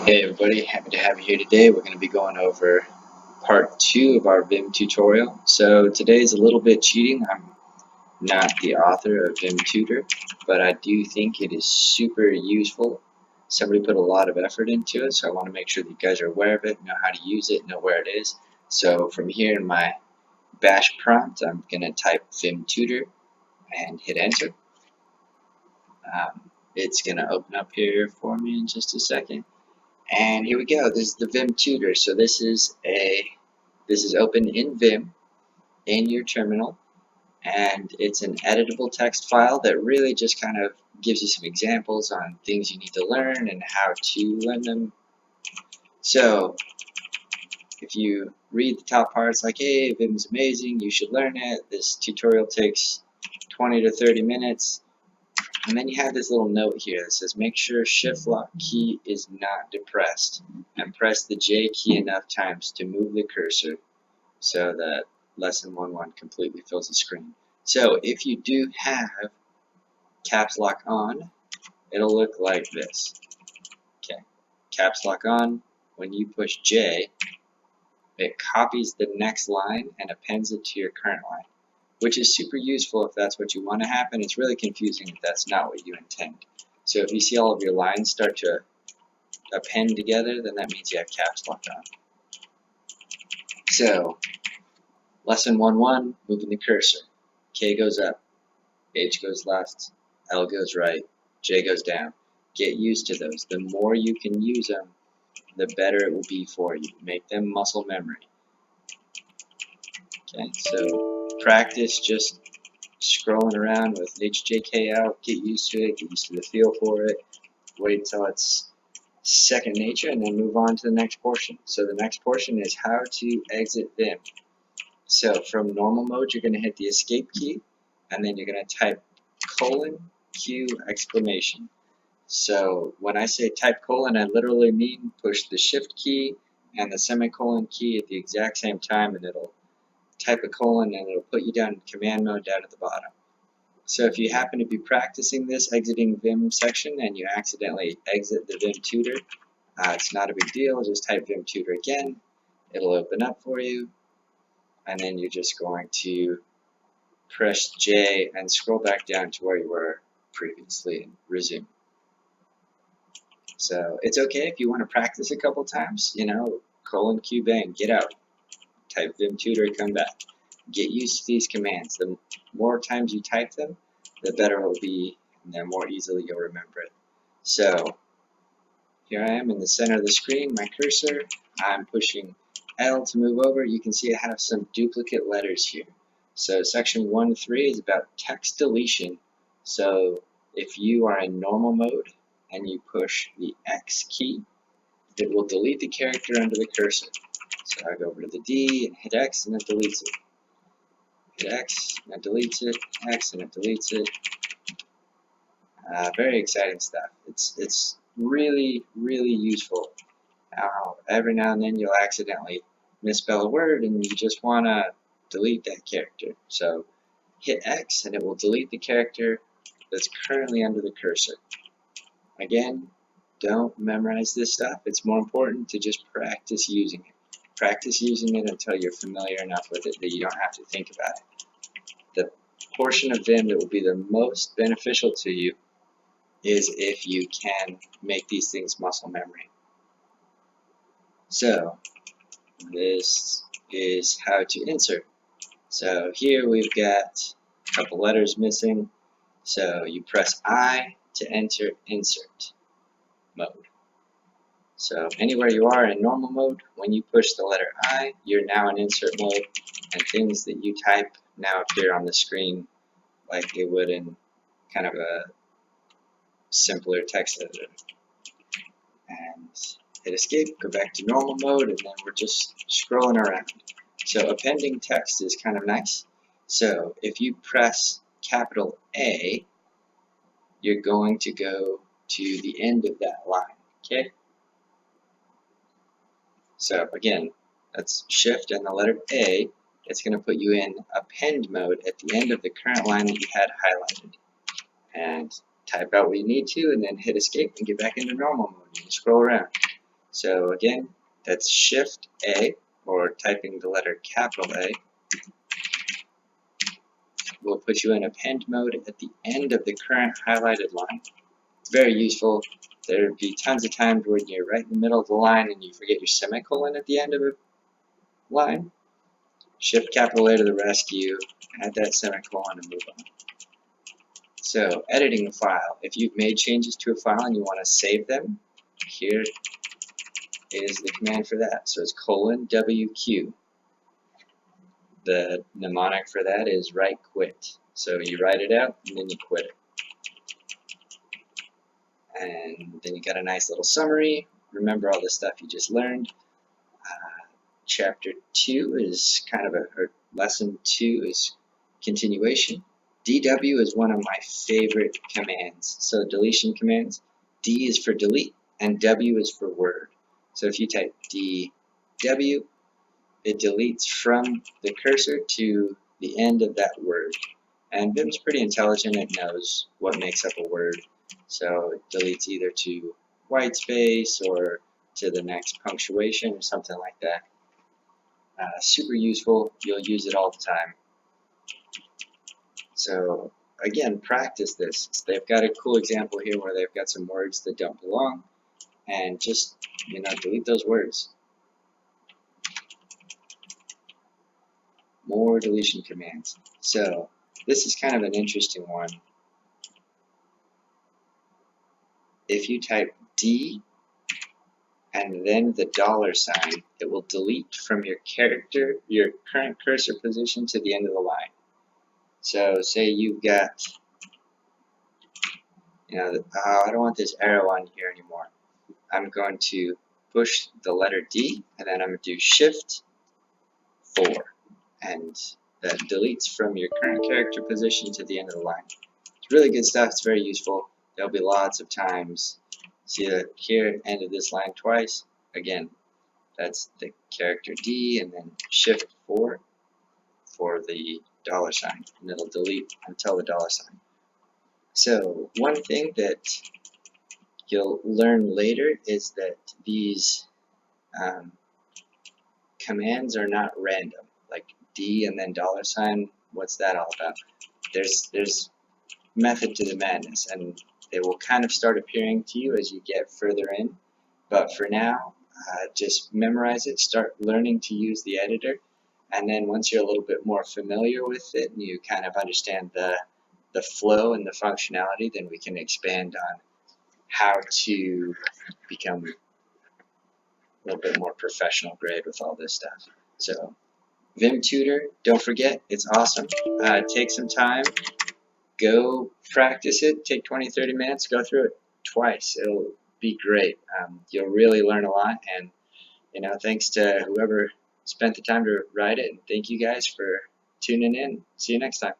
Hey everybody, happy to have you here today. We're going to be going over part 2 of our Vim tutorial. So today's a little bit cheating. I'm not the author of Vim Tutor, but I do think it is super useful. Somebody put a lot of effort into it, so I want to make sure that you guys are aware of it, know how to use it, know where it is. So from here in my bash prompt, I'm going to type Vim Tutor and hit enter. It's going to open up here for me in just a second. And here we go. This is the Vim Tutor. So this is open in Vim in your terminal, and it's an editable text file that really just kind of gives you some examples on things you need to learn and how to learn them. So if you read the top parts like, hey, Vim is amazing, you should learn it. This tutorial takes 20 to 30 minutes. And then you have this little note here that says make sure shift lock key is not depressed and press the J key enough times to move the cursor so that lesson 1.1 completely fills the screen. So if you do have caps lock on, it'll look like this. Okay, caps lock on, when you push J, it copies the next line and appends it to your current line, which is super useful if that's what you want to happen. It's really confusing if that's not what you intend. So if you see all of your lines start to append together, then that means you have caps lock on. So, lesson 1.1, moving the cursor. K goes up, H goes left, L goes right, J goes down. Get used to those. The more you can use them, the better it will be for you. Make them muscle memory. Okay, so practice just scrolling around with HJK out, get used to it, get used to the feel for it, wait until it's second nature, and then move on to the next portion. So the next portion is how to exit Vim. So from normal mode, you're going to hit the escape key, and then you're going to type :Q exclamation. So when I say type colon, I literally mean push the shift key and the semicolon key at the exact same time, and it'll type a colon and it'll put you down in command mode down at the bottom. So if you happen to be practicing this exiting Vim section and you accidentally exit the Vim Tutor, it's not a big deal. Just type Vim Tutor again. It'll open up for you. And then you're just going to press J and scroll back down to where you were previously and resume. So it's okay if you want to practice a couple times, :Q bang, get out. Type Vim Tutor, come back. Get used to these commands. The more times you type them, the better it will be, and the more easily you'll remember it. So here I am in the center of the screen, my cursor. I'm pushing L to move over. You can see I have some duplicate letters here. So section 1.3 is about text deletion. So if you are in normal mode and you push the X key, it will delete the character under the cursor. So I go over to the D and hit X and it deletes it. Hit X and it deletes it, X and it deletes it. Very exciting stuff. It's really, really useful. Every now and then you'll accidentally misspell a word and you just want to delete that character. So hit X and it will delete the character that's currently under the cursor. Again, don't memorize this stuff. It's more important to just practice using it. Practice using it until you're familiar enough with it that you don't have to think about it. The portion of Vim that will be the most beneficial to you is if you can make these things muscle memory. So this is how to insert. So here we've got a couple letters missing. So you press I to enter insert mode. So anywhere you are in normal mode, when you push the letter I, you're now in insert mode, and things that you type now appear on the screen like they would in kind of a simpler text editor. And hit escape, go back to normal mode, and then we're just scrolling around. So appending text is kind of nice. So if you press capital A, you're going to go to the end of that line, okay? So again, that's shift and the letter A. It's going to put you in append mode at the end of the current line that you had highlighted. And type out what you need to, and then hit escape and get back into normal mode. You can scroll around. So again, that's Shift A, or typing the letter capital A. Will put you in append mode at the end of the current highlighted line. It's very useful. There would be tons of times when you're right in the middle of the line and you forget your semicolon at the end of a line. Shift capital A to the rescue, add that semicolon and move on. So, editing a file. If you've made changes to a file and you want to save them, here is the command for that. So it's :WQ. The mnemonic for that is write quit. So you write it out and then you quit it. And then you got a nice little summary. Remember all the stuff you just learned. Chapter 2 is kind of or lesson 2 is continuation. DW is one of my favorite commands. So deletion commands, D is for delete and W is for word. So if you type DW, it deletes from the cursor to the end of that word. And Vim's pretty intelligent, it knows what makes up a word. So it deletes either to white space or to the next punctuation or something like that. Super useful, you'll use it all the time. So again, practice this. They've got a cool example here where they've got some words that don't belong, and just, delete those words. More deletion commands. So this is kind of an interesting one. If you type D and then the $sign, it will delete from your current cursor position to the end of the line. So say you've got, I don't want this arrow on here anymore. I'm going to push the letter D, and then I'm going to do Shift 4, and that deletes from your current character position to the end of the line. It's really good stuff. It's very useful. There'll be lots of times. See that here, end of this line twice. Again, that's the character D, and then Shift 4 for the $sign, and it'll delete until the $sign. So one thing that you'll learn later is that these commands are not random. Like D and then $sign, what's that all about? There's method to the madness, and they will kind of start appearing to you as you get further in. But for now, just memorize it, start learning to use the editor, and then once you're a little bit more familiar with it and you kind of understand the flow and the functionality, then we can expand on how to become a little bit more professional grade with all this stuff. So Vim Tutor, don't forget, it's awesome. Take some time, go practice it, take 20-30 minutes, go through it twice. It'll be great. You'll really learn a lot, and thanks to whoever spent the time to write it, and thank you guys for tuning in. See you next time.